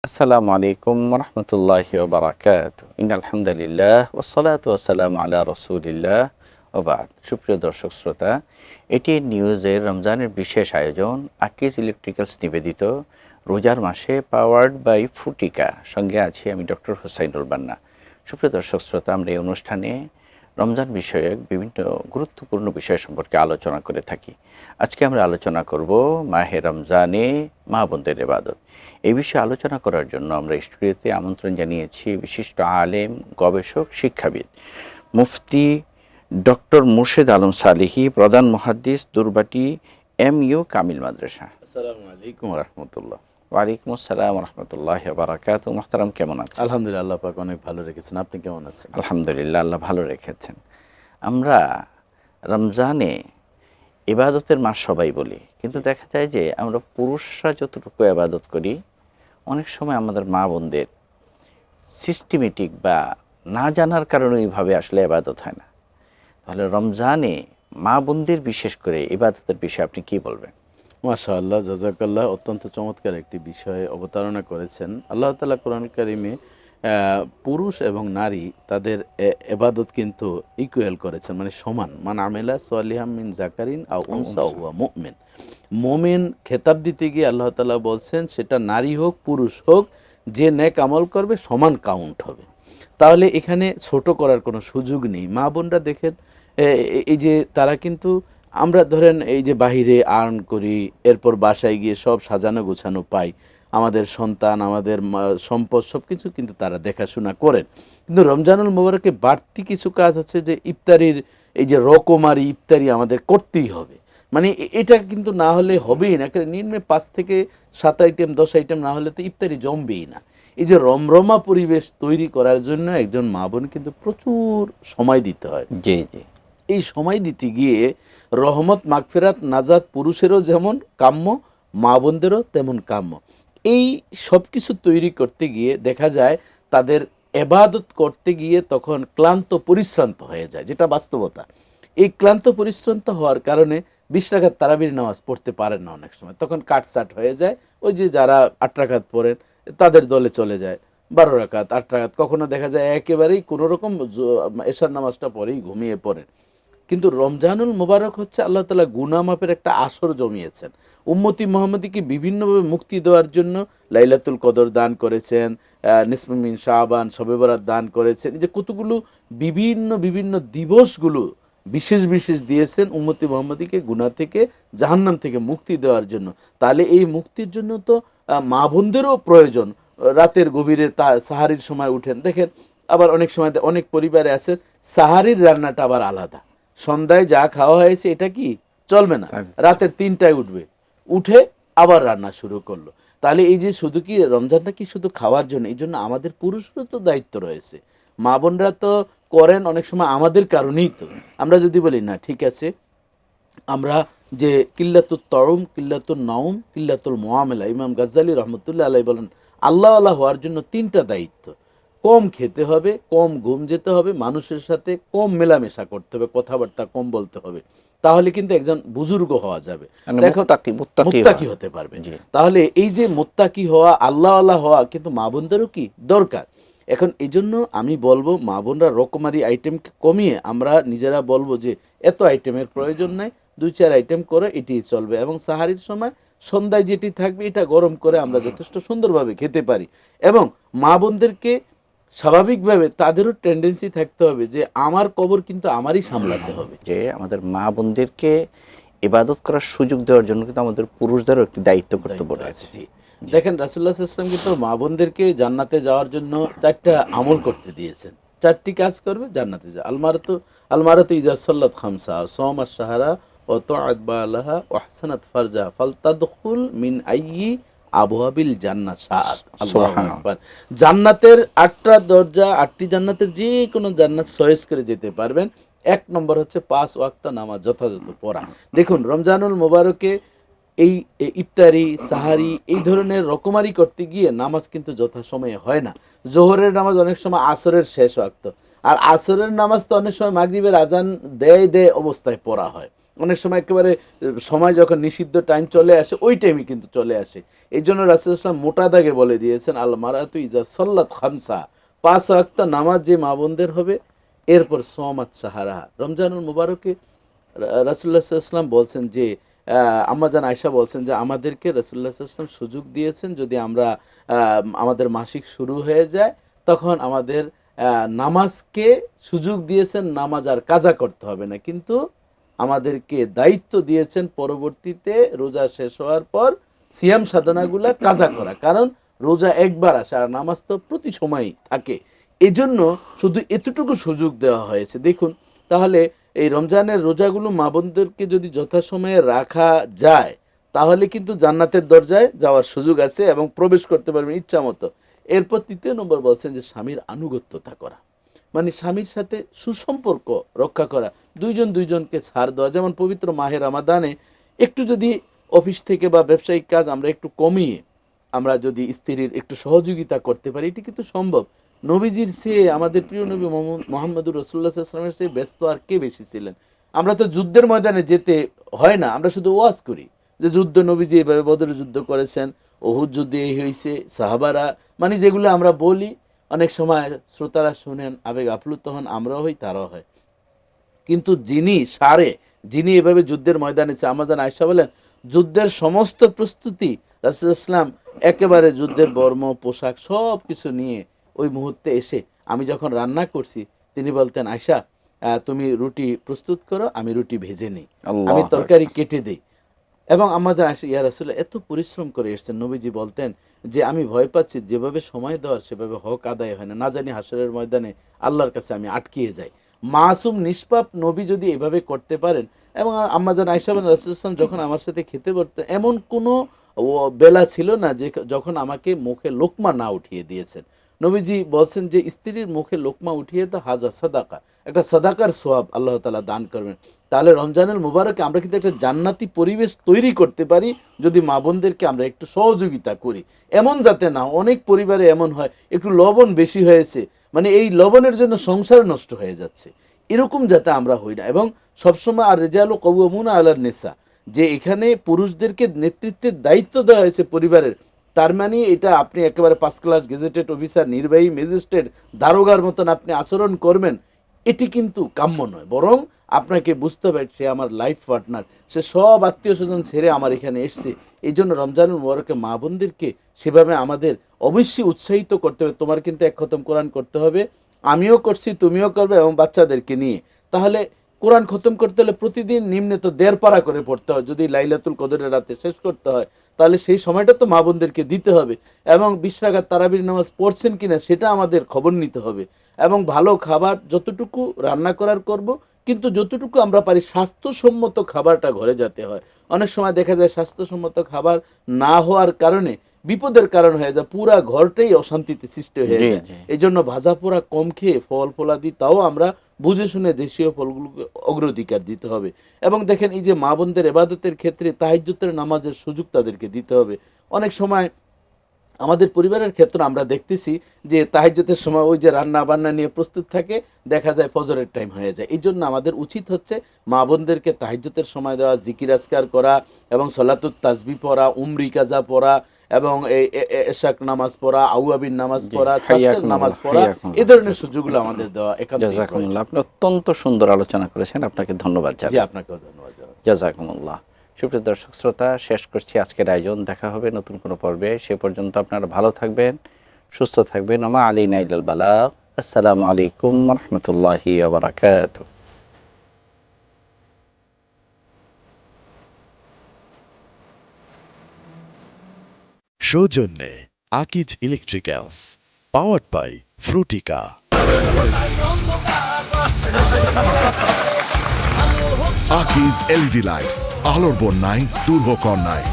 আসসালামু আলাইকুম রহমতুল্লাহি ওয়া বারাকাতুহু। ইন্নাল হামদুলিল্লাহ ওয়াসসালাতু ওয়াসসালামু আলা রাসূলিল্লাহ ওয়া বা'দ। সুপ্রিয় দর্শক শ্রোতা, এটি নিউজের রমজানের বিশেষ আয়োজন আকিজ ইলেকট্রিক্যালস নিবেদিত রোজার মাসে পাওয়ার্ড বাই ফুটিকা। সঙ্গে আছি আমি ডক্টর হোসাইনুল বান্না। সুপ্রিয় দর্শক শ্রোতা, আমরা এই অনুষ্ঠানে রমজান বিষয়ক বিভিন্ন গুরুত্বপূর্ণ বিষয় সম্পর্কে আলোচনা করে থাকি। আজকে আমরা আলোচনা করব মাহে রমজানে মা বোনদের ইবাদত। এই বিষয়ে আলোচনা করার জন্য আমরা স্টুডিওতে আমন্ত্রণ জানিয়েছি বিশিষ্ট আলেম, গবেষক, শিক্ষাবিদ মুফতি ডক্টর মুর্শেদ আলম সালিহি, প্রধান মুহাদ্দিস, দুর্বাটি MU কামিল মাদ্রাসা। আসসালামু আলাইকুম রহমতুল্লাহ। ওয়ালাইকুম আসসালাম রহমতুল্লাহ বারাকাতুহু। মুহতারাম, কেমন আছেন? আলহামদুলিল্লাহ, আল্লাহ পাক অনেক ভালো রেখেছেন। আপনি কেমন আছেন? আলহামদুলিল্লাহ, আল্লাহ ভালো রেখেছেন। আমরা রমজানে ইবাদতের মাস সবাই বলি, কিন্তু দেখা যায় যে আমরা পুরুষরা যতটুকু ইবাদত করি, অনেক সময় আমাদের মা বোনদের সিস্টেমেটিক বা না জানার কারণে এইভাবে আসলে ইবাদত হয় না। তাহলে রমজানে মা বোনদের বিশেষ করে ইবাদতের বিষয়ে আপনি কি বলবেন? মাশাআল্লাহ, জাযাকাল্লাহ। অত্যন্ত চমৎকার একটি বিষয়ে অবতারণা করেছেন। আল্লাহ তাআলা কোরআন কারিমে পুরুষ এবং নারী তাদের ইবাদত কিন্তু ইকুয়াল করেছেন, মানে সমান। মান আমিলা সালিহাম মিন যাকারিন আও উনসা হুয়া মুমিন। মুমিন খেতাব দিতে গিয়ে আল্লাহ তাআলা বলছেন সেটা নারী হোক পুরুষ হোক, যে নেক আমল করবে সমান কাউন্ট হবে। তাহলে এখানে ছোট করার কোনো সুযোগ নেই। মা বোনরা দেখেন, এই যে তারা কিন্তু, আমরা ধরেন এই যে বাহিরে আর্ন করি, এরপর বাসায় গিয়ে সব সাজানো গোছানো পাই, আমাদের সন্তান, আমাদের সম্পদ সব কিছু কিন্তু তারা দেখাশোনা করেন। কিন্তু রমজানুল মোবারকে বাড়তি কিছু কাজ হচ্ছে যে ইফতারির, এই যে রকমারি ইফতারি আমাদের করতেই হবে। মানে এটা কিন্তু না হলে হবেই না। নিম্নে 5 থেকে 7 আইটেম 10 আইটেম না হলে তো ইফতারি জমবেই না। এই যে রমরমা পরিবেশ তৈরি করার জন্য একজন মা বোন কিন্তু প্রচুর সময় দিতে হয়। জি জি। এই সময় দিতে গিয়ে রহমত, মাগফিরাত, নাজাত পুরুষেরও যেমন কাম্য, মা বোনদেরও তেমন কাম্য। এই সব কিছু তৈরি করতে গিয়ে দেখা যায় তাদের এবাদত করতে গিয়ে তখন ক্লান্ত পরিশ্রান্ত হয়ে যায়, যেটা বাস্তবতা। এই ক্লান্ত পরিশ্রান্ত হওয়ার কারণে 20 রাকাত তারাবির নামাজ পড়তে পারেন না অনেক সময়, তখন কাটসাট হয়ে যায়। ওই যে যারা 8 রাকাত পড়েন তাদের দলে চলে যায় 12 রাকাত, 8 রাকাত, কখনো দেখা যায় একেবারেই কোনোরকম এশার নামাজটা পরেই ঘুমিয়ে পড়েন। কিন্তু রমজানুল মোবারক হচ্ছে আল্লাহ তাআলা গুনাহ মাফের একটা আসর জমিয়েছেন। উম্মতি মুহাম্মদীকে বিভিন্নভাবে মুক্তি দেওয়ার জন্য লাইলাতুল কদর দান করেছেন, নিসফে মিন শাবান, শবে বরাত দান করেছেন। এই যে কতগুলো বিভিন্ন বিভিন্ন দিবসগুলো বিশেষ বিশেষ দিয়েছেন উম্মতি মুহাম্মদীকে গুনাহ থেকে, জাহান্নাম থেকে মুক্তি দেওয়ার জন্য। তাহলে এই মুক্তির জন্য তো মা বোনদেরও প্রয়োজন। রাতের গভীরে সাহারির সময় উঠেন, দেখেন আবার অনেক সময় অনেক পরিবারে আছে সাহারির রান্নাটা আবার আলাদা। সন্ধ্যায় যা খাওয়া হয়েছে এটা কি চলবে না, রাতের 3টায় উঠবে, উঠে আবার রান্না শুরু করলো। তাহলে এই যে শুধু কি রমজানটা কি শুধু খাওয়ার জন্য? এই জন্য আমাদের পুরুষেরও তো দায়িত্ব রয়েছে। মা বোনরা তো করেন অনেক সময় আমাদের কারণেই। তো আমরা যদি বলি না ঠিক আছে, আমরা যে কিল্লাতুত তরুম, কিল্লাতুল নাউম, কিল্লাতুল মুআমেলা, ইমাম গাজ্জালী রহমতুল্লাহ আলাইহি বলেন আল্লাহ আল্লাহ হওয়ার জন্য 3টা দায়িত্ব। কম খেতে হবে, কম ঘুম যেতে হবে, মানুষের সাথে কম মেলামেশা করতে হবে, কথাবার্তা কম বলতে হবে। তাহলে কিন্তু একজন বুজুর্গ হওয়া যাবে, দেখুন মুত্তাকি হতে পারবে। তাহলে এই যে মুত্তাকি হওয়া, আল্লাহ আল্লাহ হওয়া কিন্তু মা বোনদেরও কি দরকার। এখন এই জন্য আমি বলবো মা বোনরা রকমারি আইটেমকে কমিয়ে আমরা নিজেরা বলবো যে এত আইটেমের প্রয়োজন নাই, 2-4 আইটেম করে এটিই চলবে। এবং সাহারির সময় সন্ধ্যায় যেটি থাকবে এটা গরম করে আমরা যথেষ্ট সুন্দরভাবে খেতে পারি। এবং মা বোনদেরকে স্বাভাবিকভাবে তাদেরও টেন্ডেন্সি থাকতে হবে যে আমার কবর কিন্তু আমারই সামলাতে হবে। যে আমাদের মা বোনদেরকে ইবাদত করার সুযোগ দেওয়ার জন্য কিন্তু আমাদের পুরুষদেরও একটি দায়িত্ব কর্তব্য রয়েছে। জি, দেখেন রাসূলুল্লাহ সাল্লাল্লাহু আলাইহি ওয়াসাল্লাম কিন্তু মা বোনদেরকে জান্নাতে যাওয়ার জন্য 4টা আমল করতে দিয়েছেন। 4টি কাজ করবে জান্নাতে যা। আলমারাতু ইজা সাল্লাত খামসা সাওমা শাহরা ওয়া তাআত বালাহা ওয়া আহসানাত ফারজা ফালতাদখুল মিন আইয়ি আবওয়াবিল জান্নাহ শাআত। আল্লাহু আকবার। জান্নাতের 8টা দরজা, 8টি জান্নাতের যে কোনো জান্নাত চয়েস করে যেতে পারবেন। 1 নম্বর হচ্ছে 5 ওয়াক্ত নামাজ যথাযথ পড়া। দেখুন রমজানুল মোবারকে এই ইফতারি, সাহারি এই ধরনের রকমারি করতে গিয়ে নামাজ কিন্তু যথাসময়ে হয় না। জোহরের নামাজ অনেক সময় আসরের শেষ ওয়াক্ত, আর আসরের নামাজ তো অনেক সময় মাগরিবের আজান দেয় অবস্থায় পড়া হয়। অনেক সময় একেবারে সময় যখন নিষিদ্ধ টাইম চলে আসে ওই টাইমই কিন্তু চলে আসে। এই জন্য রাসূলুল্লাহ সাল্লাল্লাহু আলাইহি ওয়াসাল্লাম মোটা দাগে বলে দিয়েছেন, আল মারাতু ইজা সাল্লাত খামসা, 5 ওয়াক্ত নামাজ যে মা বোনদের হবে, এরপর সমাত সাহারা। রমজানুল মুবারকে রাসূলুল্লাহ সাল্লাল্লাহু আলাইহি ওয়াসাল্লাম বলছেন যে আম্মাজান আয়েশা বলছেন যে আমাদেরকে রাসূলুল্লাহ সাল্লাল্লাহু আলাইহি ওয়াসাল্লাম সুযোগ দিয়েছেন, যদি আমরা আমাদের মাসিক শুরু হয়ে যায় তখন আমাদের নামাজকে সুযোগ দিয়েছেন, নামাজ আর কাজা করতে হবে না, কিন্তু আমাদেরকে দায়িত্ব দিয়েছেন পরবর্তীতে রোজা শেষ হওয়ার পর সিয়াম সাধনাগুলা কাজা করা, কারণ রোজা একবার আসে আর নামাজ তো প্রতি সময়ই থাকে। এজন্য শুধু এতটুকু সুযোগ দেওয়া হয়েছে। দেখুন তাহলে এই রমজানের রোজাগুলো মা বোনদেরকে যদি যথাসময়ে রাখা যায় তাহলে কিন্তু জান্নাতের দরজায় যাওয়ার সুযোগ আছে এবং প্রবেশ করতে পারবেন ইচ্ছা মতো। এরপর 3 নম্বর বলছেন যে স্বামীর আনুগত্যতা করা, মানে স্বামীর সাথে সুসম্পর্ক রক্ষা করা, দুইজনকে ছাড় দেওয়া। যেমন পবিত্র মাহে রমাদানে একটু যদি অফিস থেকে বা ব্যবসায়িক কাজ আমরা একটু কমিয়ে আমরা যদি স্ত্রীর একটু সহযোগিতা করতে পারি, এটি কিন্তু সম্ভব। নবীজির চেয়ে আমাদের প্রিয় নবী মুহাম্মদুর রাসূলুল্লাহ সাল্লাল্লাহু আলাইহি ওয়াসাল্লামের চেয়ে ব্যস্ত আর কে বেশি ছিলেন? আমরা তো যুদ্ধের ময়দানে যেতে হয় না, আমরা শুধু ওয়াজ করি যে যুদ্ধ নবীজি এভাবে বদর যুদ্ধ করেছেন, উহুদ যুদ্ধে এই হয়েছে, সাহাবারা, মানে যেগুলো আমরা বলি অনেক সময় শ্রোতারা শুনেন, আবেগ আপ্লুত হন, আমরাও হই তারাও হয়। কিন্তু যিনি এভাবে যুদ্ধের ময়দানে, আম্মাজান আয়েশা বলেন যুদ্ধের সমস্ত প্রস্তুতি রাসূলুল্লাহ সাল্লাল্লাহু আলাইহি ওয়াসাল্লাম একেবারে যুদ্ধের বর্ম পোশাক সব কিছু নিয়ে ওই মুহূর্তে এসে, আমি যখন রান্না করছি তিনি বলতেন, আয়েশা তুমি রুটি প্রস্তুত করো, আমি রুটি ভেজে নিই, আমি তরকারি কেটে দিই। এবং আম্মাজান আয়েশা, ইয়া রাসূলুল্লাহ এত পরিশ্রম করে এসেছেন। নবীজি বলতেন যে আমি ভয় পাচ্ছি যেভাবে সময় দেওয়ার সেভাবে হক আদায় হয় না জানি হাসরের ময়দানে আল্লাহর কাছে আমি আটকিয়ে যাই। মাসুম নিষ্পাপ নবী যদি এভাবে করতে পারেন, এবং আম্মাজান আয়েশা বলেন রাসূলুল্লাহ সাল্লাল্লাহু আলাইহি ওয়াসাল্লাম যখন আমার সাথে খেতে বসতেন এমন কোনো বেলা ছিল না যে যখন আমাকে মুখে লোকমা না উঠিয়ে দিয়েছেন। নবীজি বলছেন যে স্ত্রীর মুখে লোকমা উঠিয়ে তো হাজা সাদাকা, একটা সাদাকার সোয়াব আল্লাহ তাআলা দান করবেন। তাহলে রমজানুল মুবারকে আমরা কিন্তু একটা জান্নাতি পরিবেশ তৈরি করতে পারি যদি মা বোনদেরকে আমরা একটু সহযোগিতা করি। এমন যাতে না, অনেক পরিবারে এমন হয় একটু লবণ বেশি হয়েছে, মানে এই লবণের জন্য সংসার নষ্ট হয়ে যাচ্ছে, এরকম যাতে আমরা হই না। এবং সবসময় আর রিজালু কাওয়ামুনা আলান নিসা, যে এখানে পুরুষদেরকে নেতৃত্বের দায়িত্ব দেওয়া হয়েছে পরিবারের, তার মানে এটা আপনি একেবারে 5 ক্লাস গেজেটেড অফিসার, নির্বাহী ম্যাজিস্ট্রেট, দারোগার মতন আপনি আচরণ করবেন, এটি কিন্তু কাম্য নয়। বরং আপনাকে বুঝতে হবে সে আমার লাইফ পার্টনার, সে সব আত্মীয় স্বজন ছেড়ে আমার এখানে এসছে। এই জন্য রমজানুল মুবারকে মা বোনদেরকে সেভাবে আমাদের অবশ্যই উৎসাহিত করতে হবে। তোমার কিন্তু 1 খতম কোরআন করতে হবে, আমিও করছি, তুমিও করবে, এবং বাচ্চাদেরকে নিয়ে। তাহলে কোরআন খতম করতে হলে প্রতিদিন নিম্নে তো 1.5 পারা করে পড়তে হয়, যদি লাইলাতুল কদরের রাতে শেষ করতে হয় তাহলে সেই সময়টা তো মা বোনদেরকে দিতে হবে। এবং 20 রাকাত তারাবির নামাজ পড়ছেন কিনা সেটা আমাদের খবর নিতে হবে। এবং ভালো খাবার যতটুকু রান্না করার করব, কিন্তু যতটুকু আমরা পারি স্বাস্থ্যসম্মত খাবারটা ঘরে যেতে হয়। অনেক সময় দেখা যায় স্বাস্থ্যসম্মত খাবার না হওয়ার কারণে বিপদের কারণ হয়ে যায়, পুরা ঘরটাই অশান্তিতে সৃষ্টি হয়ে যায়। এই জন্য ভাজা পোড়া কম খেয়ে ফল ফলাদি তাও আমরা বুঝে শুনে দেশীয় ফলগুলোকে অগ্রাধিকার দিতে হবে। এবং দেখেন এই যে মা বোনদের ইবাদতের ক্ষেত্রে তাহাজ্জুদের নামাজের সুযোগ তাদেরকে দিতে হবে। অনেক সময় আমাদের পরিবারের ক্ষেত্রে আমরা দেখতেছি যে তাহাজ্জুদের সময় ওই যে রান্না বান্না নিয়ে প্রস্তুত থাকে, দেখা যায় ফজরের টাইম হয়ে যায়। এই জন্য আমাদের উচিত হচ্ছে মা বোনদেরকে তাহাজ্জুদের সময় দেওয়া, জিকির আজকার করা, এবং সলাতুত তাসবিহ পড়া, উমরি কাজা পড়া, এবং এই এশাক নামাজ পড়া, আউয়াবিন নামাজ পড়া, সাজদার নামাজ পড়া, এই ধরনের সুযোগগুলো আমাদের দেওয়া একান্ত প্রয়োজন। জাযাকুমুল্লাহ, আপনি অত্যন্ত সুন্দর আলোচনা করেছেন, আপনাকে ধন্যবাদ জানাই। জি, আপনাকেও ধন্যবাদ জানাচ্ছি। জাযাকুমুল্লাহ। সুপ্রিয় দর্শক শ্রোতা, শেষ করছি আজকের আয়োজন। দেখা হবে নতুন কোনো পর্বে। সে পর্যন্ত আপনারা ভালো থাকবেন, সুস্থ থাকবেন। ওমা আলাইনা ইল্লাল বালাগ। আসসালামু আলাইকুম ওয়া রাহমাতুল্লাহি ওয়া বারাকাতুহু। সৌজন্যে Akij electricals, powered by Frutika. Akij LED light, আলোর বন্যায় দূর হোক অন্যায়।